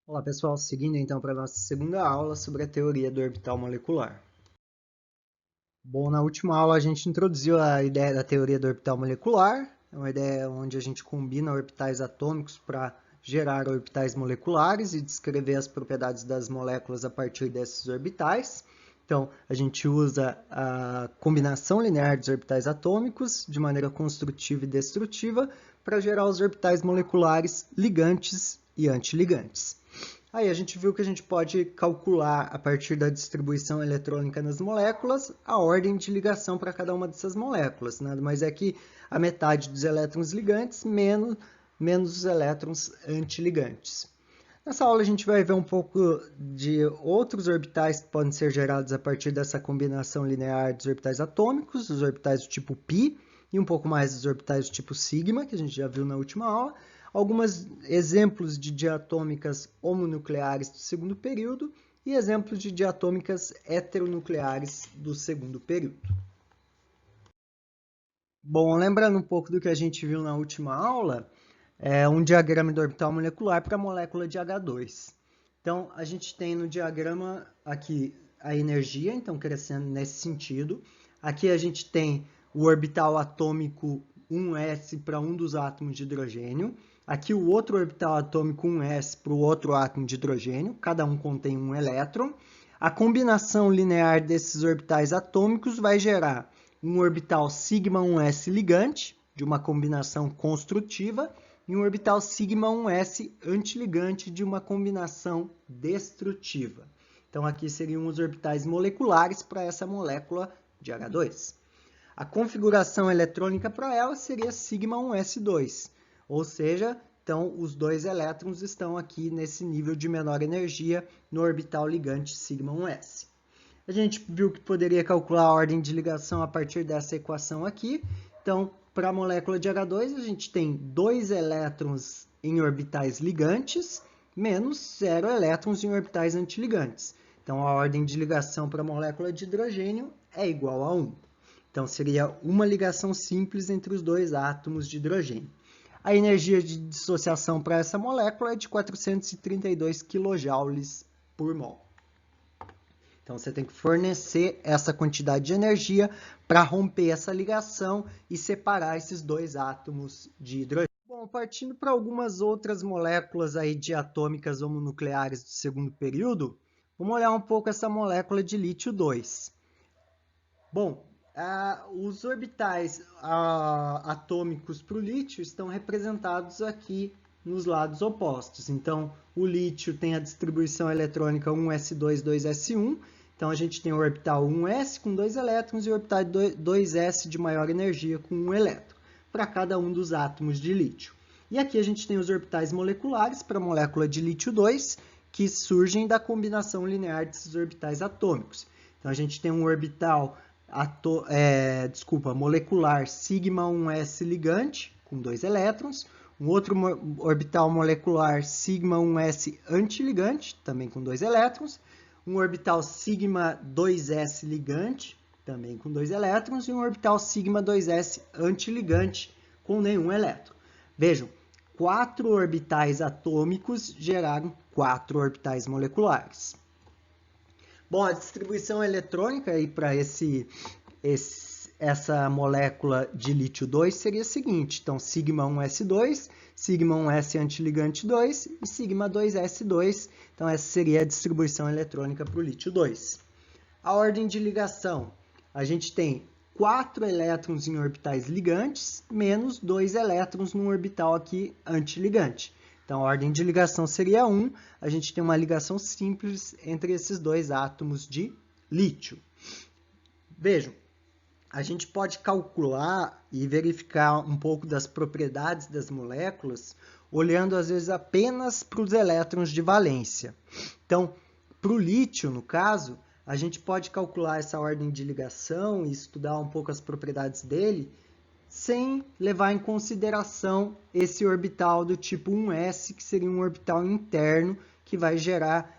Olá pessoal, seguindo então para a nossa segunda aula sobre a teoria do orbital molecular. Bom, na última aula a gente introduziu a ideia da teoria do orbital molecular, é uma ideia onde a gente combina orbitais atômicos para gerar orbitais moleculares e descrever as propriedades das moléculas a partir desses orbitais. Então, a gente usa a combinação linear dos orbitais atômicos de maneira construtiva e destrutiva para gerar os orbitais moleculares ligantes e antiligantes. Aí a gente viu que a gente pode calcular, a partir da distribuição eletrônica nas moléculas, a ordem de ligação para cada uma dessas moléculas. Nada mais é que a metade dos elétrons ligantes menos os elétrons antiligantes. Nessa aula a gente vai ver um pouco de outros orbitais que podem ser gerados a partir dessa combinação linear dos orbitais atômicos, os orbitais do tipo π, e um pouco mais dos orbitais do tipo sigma, que a gente já viu na última aula, alguns exemplos de diatômicas homonucleares do segundo período e exemplos de diatômicas heteronucleares do segundo período. Bom, lembrando um pouco do que a gente viu na última aula, é um diagrama do orbital molecular para a molécula de H2. Então, a gente tem no diagrama aqui a energia, então crescendo nesse sentido. Aqui a gente tem o orbital atômico 1s para um dos átomos de hidrogênio. Aqui o outro orbital atômico 1s para o outro átomo de hidrogênio, cada um contém um elétron. A combinação linear desses orbitais atômicos vai gerar um orbital σ1s ligante, de uma combinação construtiva, e um orbital σ1s antiligante, de uma combinação destrutiva. Então, aqui seriam os orbitais moleculares para essa molécula de H2. A configuração eletrônica para ela seria σ1s2, ou seja, então os dois elétrons estão aqui nesse nível de menor energia no orbital ligante σ1s. A gente viu que poderia calcular a ordem de ligação a partir dessa equação aqui. Então, para a molécula de H2, a gente tem 2 elétrons em orbitais ligantes, menos 0 elétrons em orbitais antiligantes. Então, a ordem de ligação para a molécula de hidrogênio é igual a 1. Então, seria uma ligação simples entre os dois átomos de hidrogênio. A energia de dissociação para essa molécula é de 432 kJ por mol. Então, você tem que fornecer essa quantidade de energia para romper essa ligação e separar esses dois átomos de hidrogênio. Bom, partindo para algumas outras moléculas aí diatômicas homonucleares do segundo período, vamos olhar um pouco essa molécula de lítio 2. Bom, os orbitais atômicos para o lítio estão representados aqui nos lados opostos. Então, o lítio tem a distribuição eletrônica 1s2, 2s1. Então, a gente tem o orbital 1s com 2 elétrons e o orbital 2s de maior energia com 1 elétron, para cada um dos átomos de lítio. E aqui a gente tem os orbitais moleculares para a molécula de lítio 2, que surgem da combinação linear desses orbitais atômicos. Então, a gente tem um orbital molecular σ1s ligante, com 2 elétrons, um outro orbital molecular σ1s antiligante, também com 2 elétrons, um orbital σ2s ligante, também com 2 elétrons, e um orbital σ2s antiligante, com nenhum elétron. Vejam, 4 orbitais atômicos geraram 4 orbitais moleculares. Bom, a distribuição eletrônica para essa molécula de lítio 2 seria a seguinte. Então, σ1s2, σ1s antiligante 2 e σ2s2. Então, essa seria a distribuição eletrônica para o lítio 2. A ordem de ligação. A gente tem 4 elétrons em orbitais ligantes, menos 2 elétrons num orbital aqui antiligante. Então, a ordem de ligação seria 1. A gente tem uma ligação simples entre esses dois átomos de lítio. Vejam, a gente pode calcular e verificar um pouco das propriedades das moléculas olhando, às vezes, apenas para os elétrons de valência. Então, para o lítio, no caso, a gente pode calcular essa ordem de ligação e estudar um pouco as propriedades dele sem levar em consideração esse orbital do tipo 1s, que seria um orbital interno que vai gerar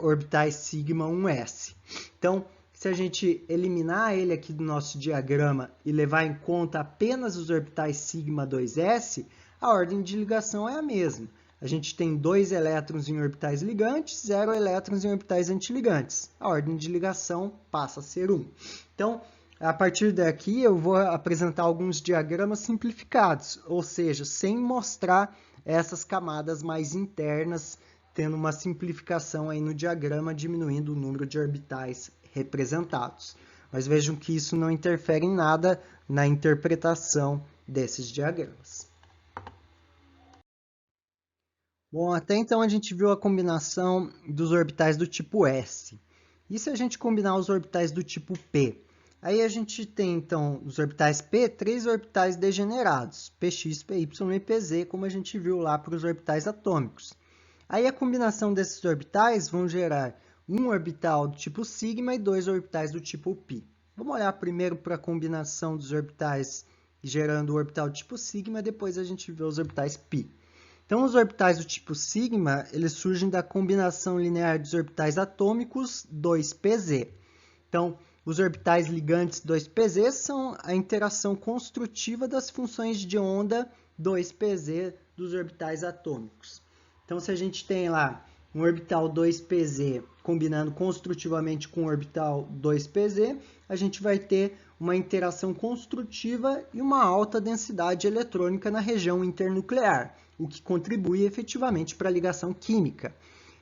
orbitais σ1s. Então, se a gente eliminar ele aqui do nosso diagrama e levar em conta apenas os orbitais σ2s, a ordem de ligação é a mesma. a gente tem 2 elétrons em orbitais ligantes, 0 elétrons em orbitais antiligantes. A ordem de ligação passa a ser 1. Então, a partir daqui, eu vou apresentar alguns diagramas simplificados, ou seja, sem mostrar essas camadas mais internas, tendo uma simplificação aí no diagrama, diminuindo o número de orbitais representados. Mas vejam que isso não interfere em nada na interpretação desses diagramas. Bom, até então a gente viu a combinação dos orbitais do tipo S. E se a gente combinar os orbitais do tipo P? Aí a gente tem, então, os orbitais P, 3 orbitais degenerados, Px, Py e Pz, como a gente viu lá para os orbitais atômicos. Aí a combinação desses orbitais vão gerar um orbital do tipo sigma e 2 orbitais do tipo π. Vamos olhar primeiro para a combinação dos orbitais gerando o orbital do tipo sigma, depois a gente vê os orbitais π. Então, os orbitais do tipo sigma, eles surgem da combinação linear dos orbitais atômicos 2pz. Então, os orbitais ligantes 2pz são a interação construtiva das funções de onda 2pz dos orbitais atômicos. Então, se a gente tem lá um orbital 2pz combinando construtivamente com o orbital 2pz, a gente vai ter uma interação construtiva e uma alta densidade eletrônica na região internuclear, o que contribui efetivamente para a ligação química.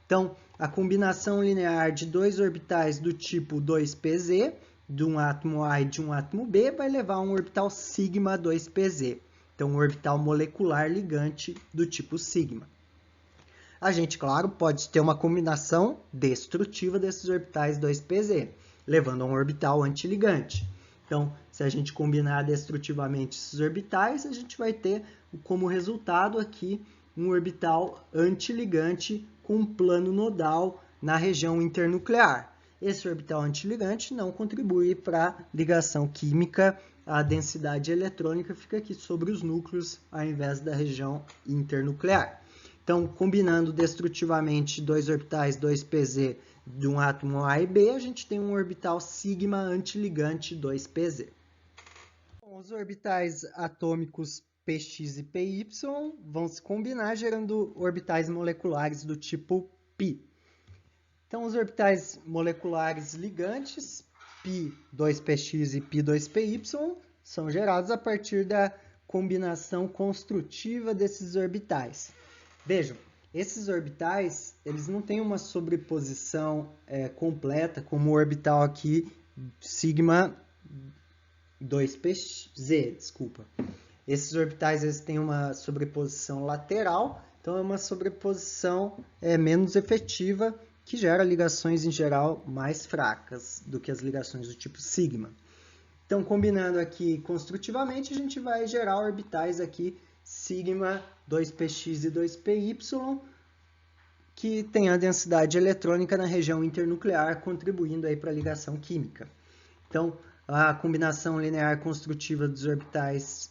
Então, a combinação linear de 2 orbitais do tipo 2pz, de um átomo A e de um átomo B, vai levar a um orbital sigma 2pz. Então, um orbital molecular ligante do tipo sigma. A gente, claro, pode ter uma combinação destrutiva desses orbitais 2pz, levando a um orbital antiligante. Então, se a gente combinar destrutivamente esses orbitais, a gente vai ter como resultado aqui um orbital antiligante com um plano nodal na região internuclear. Esse orbital antiligante não contribui para a ligação química, a densidade eletrônica fica aqui sobre os núcleos ao invés da região internuclear. Então, combinando destrutivamente 2 orbitais 2pz de um átomo A e B, a gente tem um orbital sigma antiligante 2pz. Os orbitais atômicos Px e Py vão se combinar gerando orbitais moleculares do tipo π. Então, os orbitais moleculares ligantes, π2px e π2py, são gerados a partir da combinação construtiva desses orbitais. Vejam, esses orbitais, eles não têm uma sobreposição completa, como o orbital aqui, sigma 2pz, desculpa. Esses orbitais eles têm uma sobreposição lateral, então é uma sobreposição menos efetiva, que gera ligações, em geral, mais fracas do que as ligações do tipo sigma. Então, combinando aqui construtivamente, a gente vai gerar orbitais aqui sigma 2px e 2py, que tem a densidade eletrônica na região internuclear, contribuindo aí para a ligação química. Então, a combinação linear construtiva dos orbitais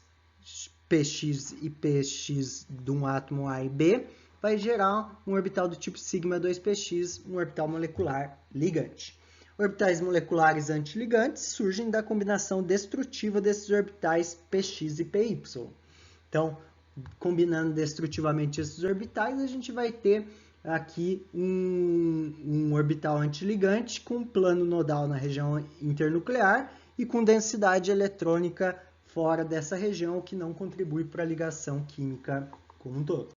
px e px de um átomo A e B vai gerar um orbital do tipo sigma 2px, um orbital molecular ligante. Orbitais moleculares antiligantes surgem da combinação destrutiva desses orbitais px e py. Então, combinando destrutivamente esses orbitais, a gente vai ter aqui um orbital antiligante com plano nodal na região internuclear e com densidade eletrônica fora dessa região, que não contribui para a ligação química como um todo.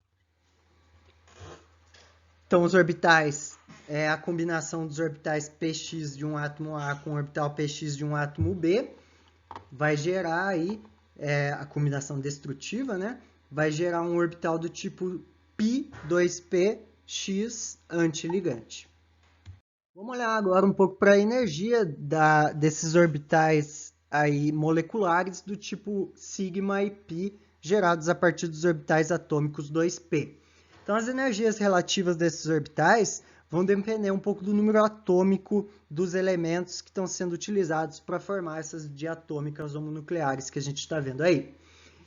Então, os orbitais é a combinação dos orbitais px de um átomo A com o orbital px de um átomo B, vai gerar aí a combinação destrutiva, né? Vai gerar um orbital do tipo π2px antiligante. Vamos olhar agora um pouco para a energia desses orbitais aí moleculares do tipo sigma e π, gerados a partir dos orbitais atômicos 2p. Então, as energias relativas desses orbitais vão depender um pouco do número atômico dos elementos que estão sendo utilizados para formar essas diatômicas homonucleares que a gente está vendo aí.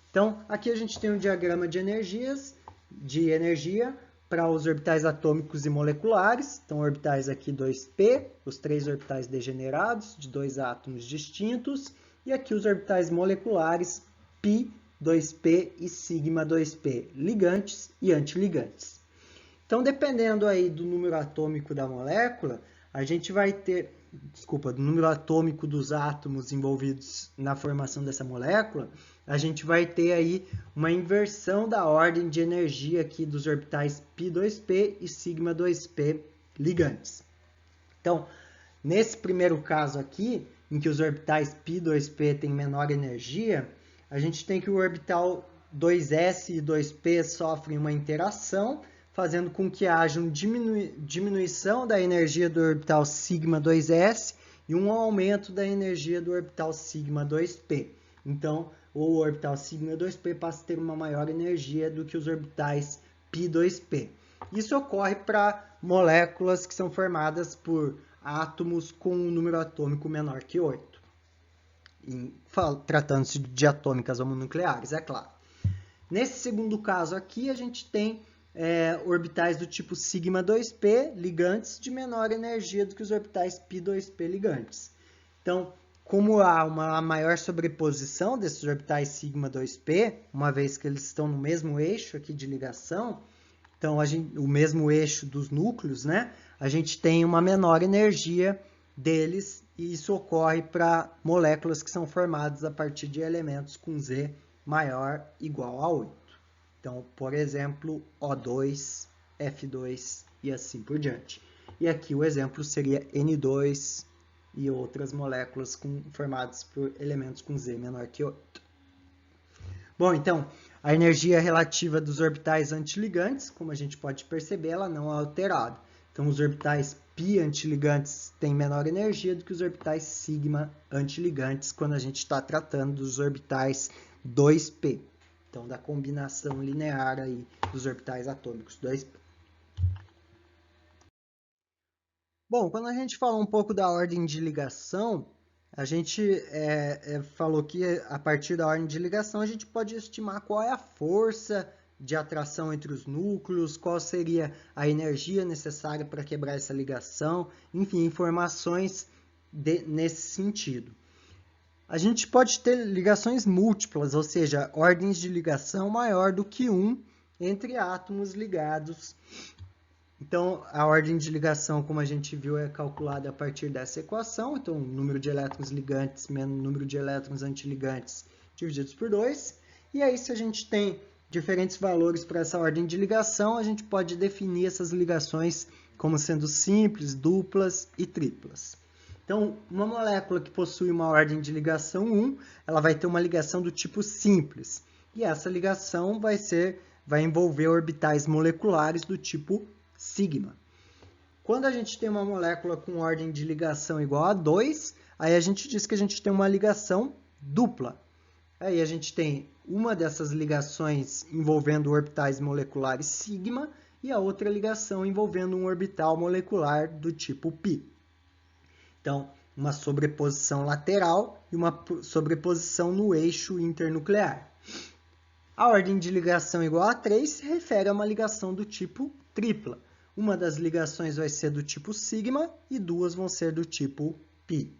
Então, aqui a gente tem um diagrama de energia para os orbitais atômicos e moleculares. Então, orbitais aqui 2p, os 3 orbitais degenerados de 2 átomos distintos. E aqui os orbitais moleculares π, 2p e sigma 2p, ligantes e antiligantes. Então, dependendo aí do número atômico da molécula, a gente vai ter, do número atômico dos átomos envolvidos na formação dessa molécula, a gente vai ter aí uma inversão da ordem de energia aqui dos orbitais π2p e σ2p ligantes. Então, nesse primeiro caso aqui, em que os orbitais π2p têm menor energia, a gente tem que o orbital 2s e 2p sofrem uma interação, fazendo com que haja uma diminuição da energia do orbital σ2s e um aumento da energia do orbital σ2p. Então, o orbital σ2p passa a ter uma maior energia do que os orbitais π2p. Isso ocorre para moléculas que são formadas por átomos com um número atômico menor que 8. Tratando-se de atômicas homonucleares, é claro. Nesse segundo caso aqui, a gente tem orbitais do tipo σ2p ligantes de menor energia do que os orbitais π2p ligantes. Então, como há uma maior sobreposição desses orbitais σ2p, uma vez que eles estão no mesmo eixo aqui de ligação, então o mesmo eixo dos núcleos, né? A gente tem uma menor energia deles e isso ocorre para moléculas que são formadas a partir de elementos com Z maior ou igual a 8. Então, por exemplo, O2, F2 e assim por diante. E aqui o exemplo seria N2 e outras moléculas formadas por elementos com Z menor que 8. Bom, então, a energia relativa dos orbitais antiligantes, como a gente pode perceber, ela não é alterada. Então, os orbitais π antiligantes têm menor energia do que os orbitais σ antiligantes quando a gente está tratando dos orbitais 2p. Então, da combinação linear aí dos orbitais atômicos 2p. Bom, quando a gente fala um pouco da ordem de ligação, a gente falou que a partir da ordem de ligação a gente pode estimar qual é a força de atração entre os núcleos, qual seria a energia necessária para quebrar essa ligação, enfim, informações nesse sentido. A gente pode ter ligações múltiplas, ou seja, ordens de ligação maior do que 1 entre átomos ligados. Então, a ordem de ligação, como a gente viu, é calculada a partir dessa equação. Então, o número de elétrons ligantes menos o número de elétrons antiligantes divididos por 2. E aí, se a gente tem diferentes valores para essa ordem de ligação, a gente pode definir essas ligações como sendo simples, duplas e triplas. Então, uma molécula que possui uma ordem de ligação 1, ela vai ter uma ligação do tipo simples. E essa ligação vai envolver orbitais moleculares do tipo sigma. Quando a gente tem uma molécula com ordem de ligação igual a 2, aí a gente diz que a gente tem uma ligação dupla. Aí a gente tem uma dessas ligações envolvendo orbitais moleculares sigma e a outra ligação envolvendo um orbital molecular do tipo π. Então, uma sobreposição lateral e uma sobreposição no eixo internuclear. A ordem de ligação igual a 3 se refere a uma ligação do tipo tripla. Uma das ligações vai ser do tipo sigma e duas vão ser do tipo π.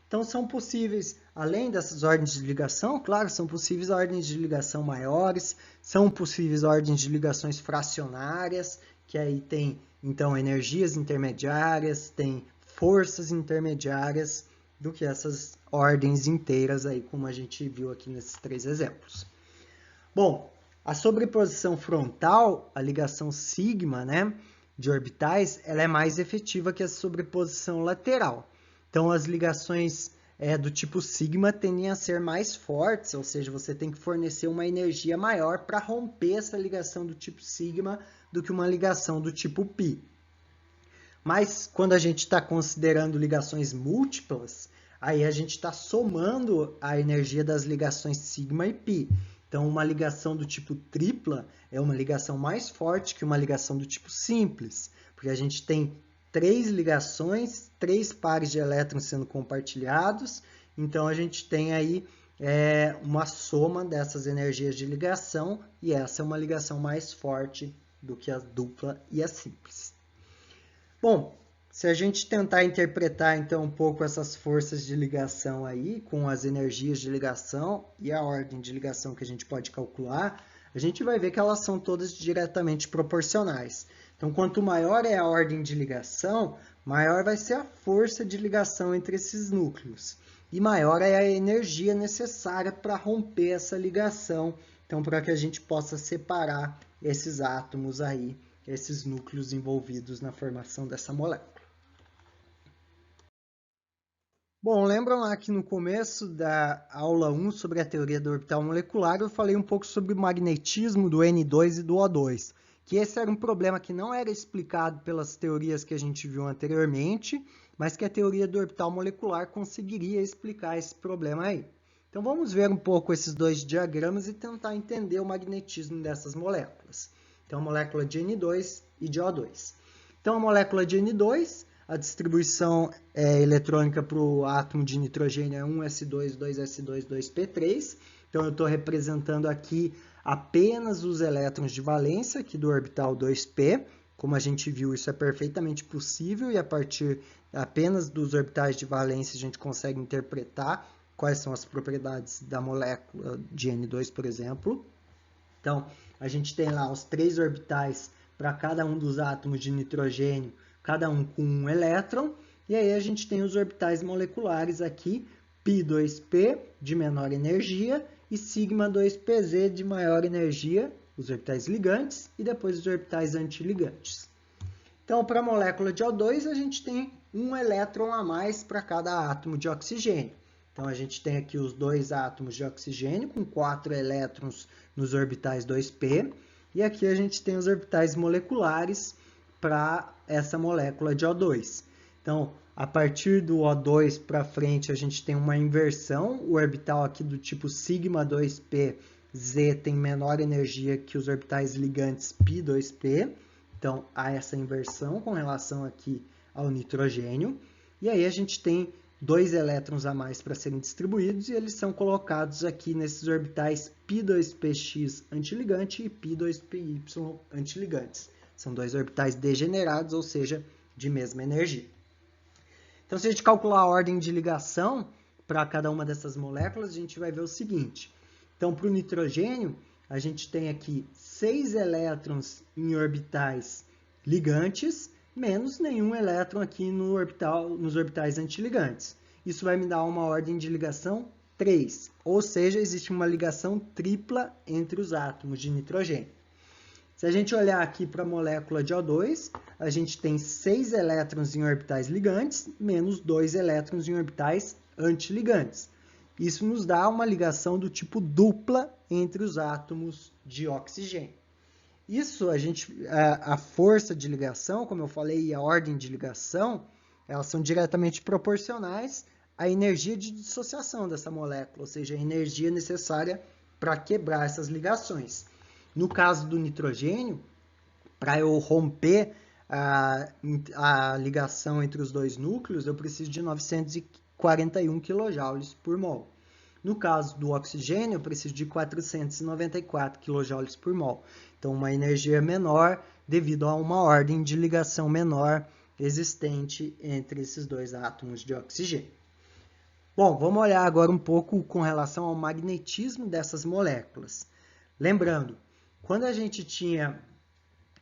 Então, são possíveis, além dessas ordens de ligação, claro, são possíveis ordens de ligação maiores, são possíveis ordens de ligações fracionárias, que aí tem, então, energias intermediárias, tem forças intermediárias do que essas ordens inteiras aí, como a gente viu aqui nesses 3 exemplos. Bom, a sobreposição frontal, a ligação sigma, né, de orbitais, ela é mais efetiva que a sobreposição lateral. Então, as ligações do tipo sigma tendem a ser mais fortes, ou seja, você tem que fornecer uma energia maior para romper essa ligação do tipo sigma do que uma ligação do tipo π. Mas, quando a gente está considerando ligações múltiplas, aí a gente está somando a energia das ligações sigma e π. Então, uma ligação do tipo tripla é uma ligação mais forte que uma ligação do tipo simples, porque a gente tem 3 ligações, 3 pares de elétrons sendo compartilhados, então a gente tem aí uma soma dessas energias de ligação, e essa é uma ligação mais forte do que a dupla e a simples. Bom, se a gente tentar interpretar então um pouco essas forças de ligação aí, com as energias de ligação e a ordem de ligação que a gente pode calcular, a gente vai ver que elas são todas diretamente proporcionais. Então, quanto maior é a ordem de ligação, maior vai ser a força de ligação entre esses núcleos. E maior é a energia necessária para romper essa ligação, então para que a gente possa separar esses átomos aí, esses núcleos envolvidos na formação dessa molécula. Bom, lembram lá que no começo da aula 1 sobre a teoria da orbital molecular, eu falei um pouco sobre o magnetismo do N2 e do O2, que esse era um problema que não era explicado pelas teorias que a gente viu anteriormente, mas que a teoria da orbital molecular conseguiria explicar esse problema aí. Então vamos ver um pouco esses dois diagramas e tentar entender o magnetismo dessas moléculas. Então a molécula de N2 e de O2. Então a molécula de N2, a distribuição eletrônica para o átomo de nitrogênio é 1s2, 2s2, 2p3. Então, eu estou representando aqui apenas os elétrons de valência aqui do orbital 2p. Como a gente viu, isso é perfeitamente possível e a partir apenas dos orbitais de valência a gente consegue interpretar quais são as propriedades da molécula de N2, por exemplo. Então, a gente tem lá os 3 orbitais para cada um dos átomos de nitrogênio, cada um com um elétron, e aí a gente tem os orbitais moleculares aqui, π2p de menor energia e σ2pz de maior energia, os orbitais ligantes, e depois os orbitais antiligantes. Então, para a molécula de O2, a gente tem um elétron a mais para cada átomo de oxigênio. Então, a gente tem aqui os 2 átomos de oxigênio com 4 elétrons nos orbitais 2p, e aqui a gente tem os orbitais moleculares para essa molécula de O2. Então, a partir do O2 para frente, a gente tem uma inversão. O orbital aqui do tipo σ2p, Z, tem menor energia que os orbitais ligantes π2p. Então, há essa inversão com relação aqui ao nitrogênio. E aí a gente tem 2 elétrons a mais para serem distribuídos e eles são colocados aqui nesses orbitais π2px antiligante e π2py antiligantes. São 2 orbitais degenerados, ou seja, de mesma energia. Então, se a gente calcular a ordem de ligação para cada uma dessas moléculas, a gente vai ver o seguinte. Então, para o nitrogênio, a gente tem aqui 6 elétrons em orbitais ligantes, menos nenhum elétron aqui no nos orbitais antiligantes. Isso vai me dar uma ordem de ligação 3, ou seja, existe uma ligação tripla entre os átomos de nitrogênio. Se a gente olhar aqui para a molécula de O2, a gente tem 6 elétrons em orbitais ligantes, menos 2 elétrons em orbitais antiligantes. Isso nos dá uma ligação do tipo dupla entre os átomos de oxigênio. Isso, a força de ligação, como eu falei, e a ordem de ligação, elas são diretamente proporcionais à energia de dissociação dessa molécula, ou seja, a energia necessária para quebrar essas ligações. No caso do nitrogênio, para eu romper a ligação entre os dois núcleos, eu preciso de 941 kJ por mol. No caso do oxigênio, eu preciso de 494 kJ por mol. Então, uma energia menor devido a uma ordem de ligação menor existente entre esses dois átomos de oxigênio. Bom, vamos olhar agora um pouco com relação ao magnetismo dessas moléculas. Lembrando, quando a gente tinha...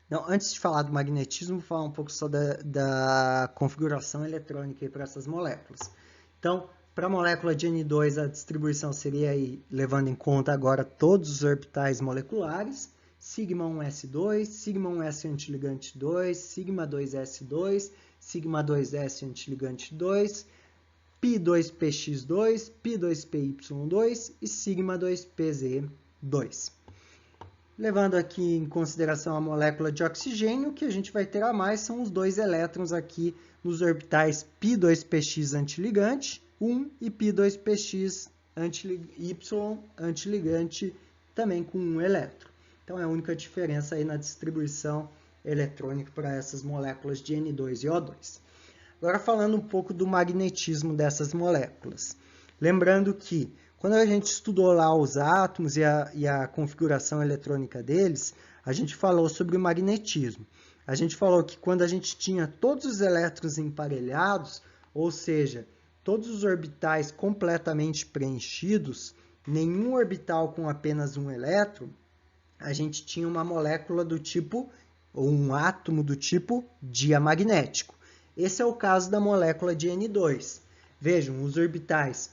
Não, antes de falar do magnetismo, vou falar um pouco só da configuração eletrônica para essas moléculas. Então, para a molécula de N2, a distribuição seria aí, levando em conta agora todos os orbitais moleculares, σ1s2, σ1s antiligante 2, σ2s2, σ2s antiligante 2, π2px2, π2py2 e σ2pz2. Levando aqui em consideração a molécula de oxigênio, o que a gente vai ter a mais são os 2 elétrons aqui nos orbitais π2px antiligante 1 e π2px y antiligante também com 1 elétron. Então, é a única diferença aí na distribuição eletrônica para essas moléculas de N2 e O2. Agora, falando um pouco do magnetismo dessas moléculas. Lembrando que, quando a gente estudou lá os átomos e a configuração eletrônica deles, a gente falou sobre o magnetismo. A gente falou que quando a gente tinha todos os elétrons emparelhados, ou seja, todos os orbitais completamente preenchidos, nenhum orbital com apenas um elétron, a gente tinha uma molécula do tipo ou um átomo do tipo diamagnético. Esse é o caso da molécula de N2. Vejam, os orbitais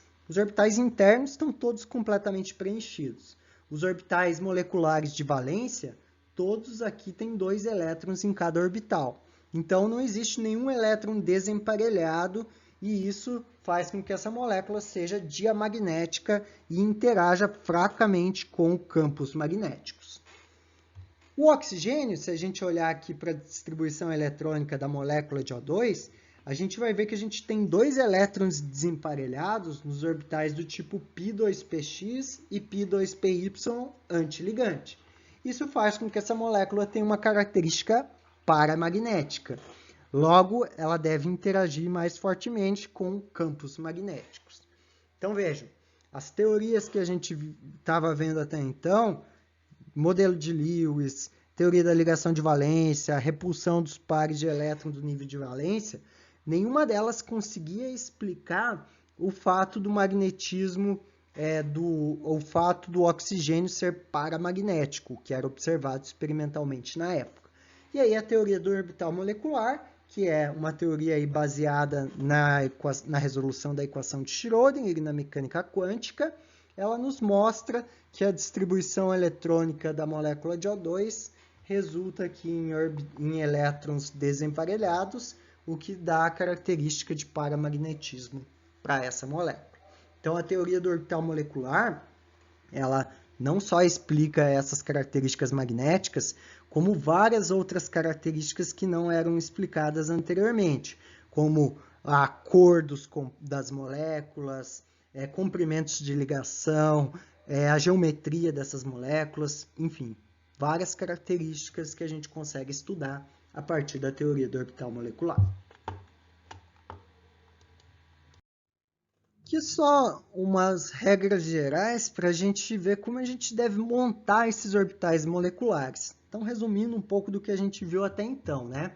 internos estão todos completamente preenchidos. Os orbitais moleculares de valência, todos aqui têm 2 elétrons em cada orbital. Então, não existe nenhum elétron desemparelhado e isso faz com que essa molécula seja diamagnética e interaja fracamente com campos magnéticos. O oxigênio, se a gente olhar aqui para a distribuição eletrônica da molécula de O2, a gente vai ver que a gente tem 2 elétrons desemparelhados nos orbitais do tipo π2px e π2py antiligante. Isso faz com que essa molécula tenha uma característica paramagnética. Logo, ela deve interagir mais fortemente com campos magnéticos. Então, vejam, as teorias que a gente estava vendo até então, modelo de Lewis, teoria da ligação de valência, repulsão dos pares de elétrons do nível de valência, nenhuma delas conseguia explicar o fato do magnetismo, o fato do oxigênio ser paramagnético, que era observado experimentalmente na época. E aí a teoria do orbital molecular, que é uma teoria aí baseada na resolução da equação de Schrödinger e na mecânica quântica, ela nos mostra que a distribuição eletrônica da molécula de O2 resulta aqui em elétrons desemparelhados, o que dá a característica de paramagnetismo para essa molécula. Então, a teoria do orbital molecular, ela não só explica essas características magnéticas, como várias outras características que não eram explicadas anteriormente, como a cor das moléculas, comprimentos de ligação, a geometria dessas moléculas, enfim, várias características que a gente consegue estudar a partir da teoria do orbital molecular. Aqui só umas regras gerais para a gente ver como a gente deve montar esses orbitais moleculares. Então, resumindo um pouco do que a gente viu até então, né?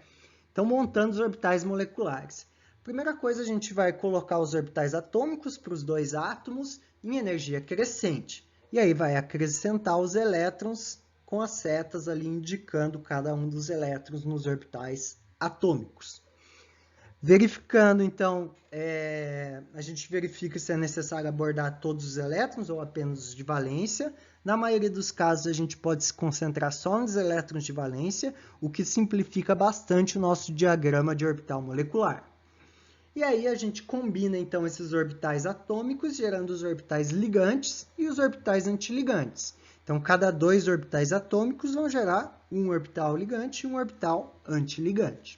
Então, montando os orbitais moleculares. Primeira coisa, a gente vai colocar os orbitais atômicos para os 2 átomos em energia crescente. E aí vai acrescentar os elétrons com as setas ali indicando cada um dos elétrons nos orbitais atômicos. Verificando, então, a gente verifica se é necessário abordar todos os elétrons ou apenas os de valência. Na maioria dos casos, a gente pode se concentrar só nos elétrons de valência, o que simplifica bastante o nosso diagrama de orbital molecular. E aí a gente combina, então, esses orbitais atômicos, gerando os orbitais ligantes e os orbitais antiligantes. Então, cada 2 orbitais atômicos vão gerar um orbital ligante e um orbital antiligante.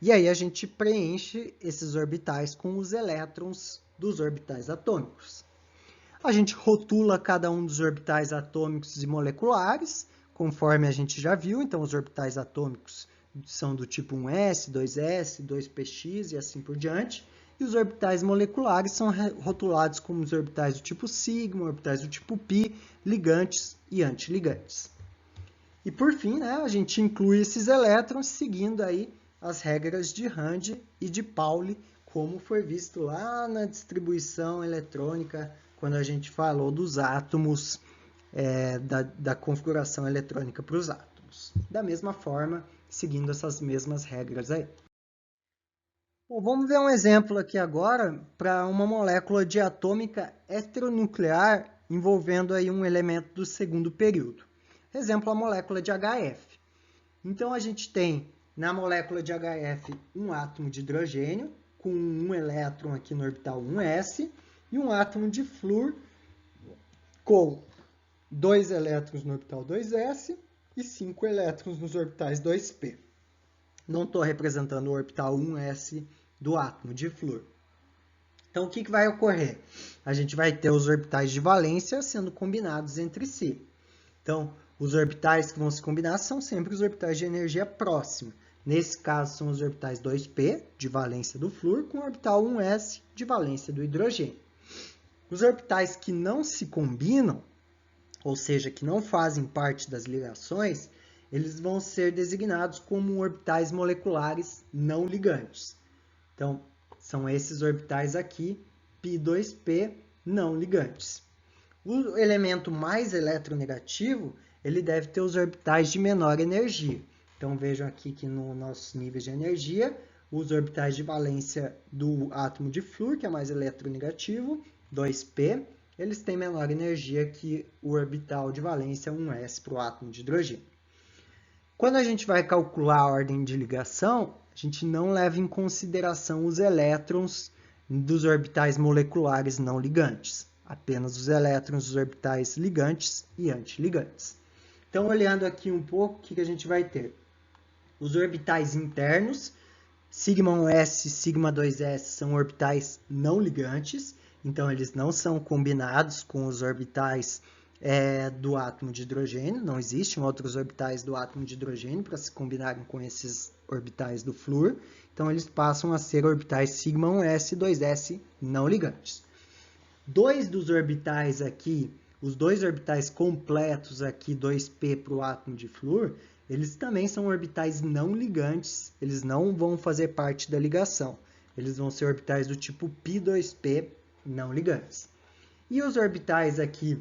E aí a gente preenche esses orbitais com os elétrons dos orbitais atômicos. A gente rotula cada um dos orbitais atômicos e moleculares, conforme a gente já viu. Então, os orbitais atômicos são do tipo 1s, 2s, 2px e assim por diante. E os orbitais moleculares são rotulados como os orbitais do tipo sigma, orbitais do tipo π, ligantes e antiligantes. E por fim, né, a gente inclui esses elétrons seguindo aí as regras de Rand e de Pauli, como foi visto lá na distribuição eletrônica, quando a gente falou dos átomos, da configuração eletrônica para os átomos. Da mesma forma, seguindo essas mesmas regras aí. Bom, vamos ver um exemplo aqui agora para uma molécula diatômica heteronuclear envolvendo aí um elemento do segundo período. Exemplo, a molécula de HF. Então, a gente tem na molécula de HF um átomo de hidrogênio, com um elétron aqui no orbital 1s, e um átomo de flúor com 2 elétrons no orbital 2s e 5 elétrons nos orbitais 2p. Não estou representando o orbital 1s do átomo de flúor. Então, o que vai ocorrer? A gente vai ter os orbitais de valência sendo combinados entre si. Então, os orbitais que vão se combinar são sempre os orbitais de energia próxima. Nesse caso, são os orbitais 2p, de valência do flúor, com o orbital 1s, de valência do hidrogênio. Os orbitais que não se combinam, ou seja, que não fazem parte das ligações, eles vão ser designados como orbitais moleculares não ligantes. Então, são esses orbitais aqui, π2p, não ligantes. O elemento mais eletronegativo ele deve ter os orbitais de menor energia. Então vejam aqui que no nossos níveis de energia, os orbitais de valência do átomo de flúor, que é mais eletronegativo, 2p, eles têm menor energia que o orbital de valência 1s para o átomo de hidrogênio. Quando a gente vai calcular a ordem de ligação, a gente não leva em consideração os elétrons dos orbitais moleculares não ligantes, apenas os elétrons dos orbitais ligantes e antiligantes. Então, olhando aqui um pouco, o que a gente vai ter? Os orbitais internos, σ1s e σ2s, são orbitais não ligantes, então eles não são combinados com os orbitais do átomo de hidrogênio, não existem outros orbitais do átomo de hidrogênio para se combinarem com esses orbitais do flúor, então eles passam a ser orbitais σ1s e 2s não ligantes. Dois dos orbitais aqui, os dois orbitais completos aqui, 2p para o átomo de flúor, eles também são orbitais não ligantes, eles não vão fazer parte da ligação, eles vão ser orbitais do tipo π2p não ligantes. E os orbitais aqui,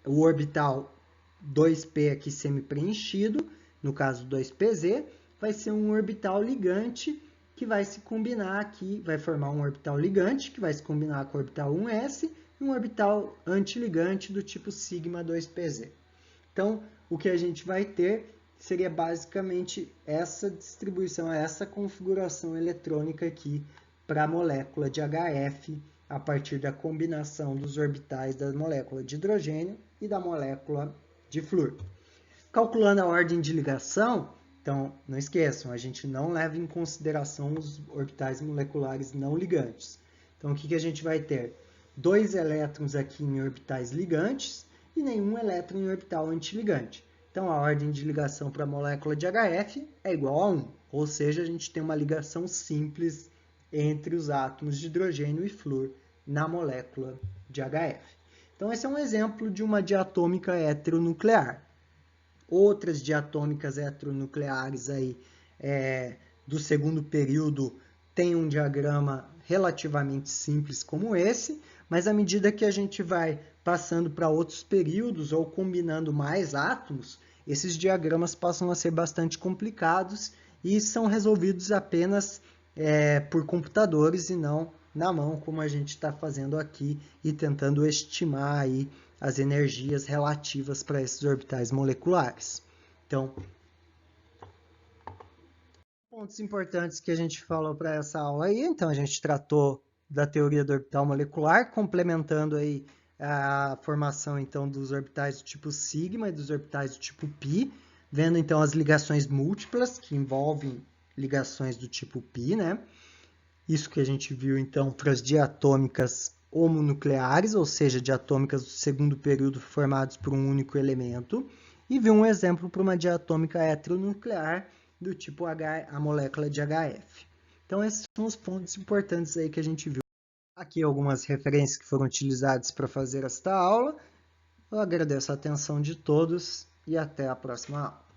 o orbital 2p aqui semi-preenchido, no caso 2pz, vai ser um orbital ligante que vai se combinar aqui, vai formar um orbital ligante que vai se combinar com o orbital 1s e um orbital antiligante do tipo σ2pz. Então, o que a gente vai ter seria basicamente essa distribuição, essa configuração eletrônica aqui para a molécula de HF a partir da combinação dos orbitais da molécula de hidrogênio e da molécula de flúor. Calculando a ordem de ligação, então, não esqueçam, a gente não leva em consideração os orbitais moleculares não ligantes. Então, o que a gente vai ter? 2 elétrons aqui em orbitais ligantes e nenhum elétron em orbital antiligante. Então, a ordem de ligação para a molécula de HF é igual a 1, ou seja, a gente tem uma ligação simples entre os átomos de hidrogênio e flúor na molécula de HF. Então, esse é um exemplo de uma diatômica heteronuclear. Outras diatômicas heteronucleares aí, do segundo período têm um diagrama relativamente simples como esse, mas à medida que a gente vai passando para outros períodos ou combinando mais átomos, esses diagramas passam a ser bastante complicados e são resolvidos apenas por computadores e não na mão, como a gente está fazendo aqui e tentando estimar aí as energias relativas para esses orbitais moleculares. Então, pontos importantes que a gente falou para essa aula aí. Então, a gente tratou da teoria do orbital molecular, complementando aí a formação então dos orbitais do tipo sigma e dos orbitais do tipo π, vendo então as ligações múltiplas que envolvem ligações do tipo π, né? Isso que a gente viu então para as diatômicas homonucleares, ou seja, diatômicas do segundo período formados por um único elemento, e viu um exemplo para uma diatômica heteronuclear do tipo H, a molécula de HF. Então, esses são os pontos importantes aí que a gente viu. Aqui algumas referências que foram utilizadas para fazer esta aula. Eu agradeço a atenção de todos e até a próxima aula.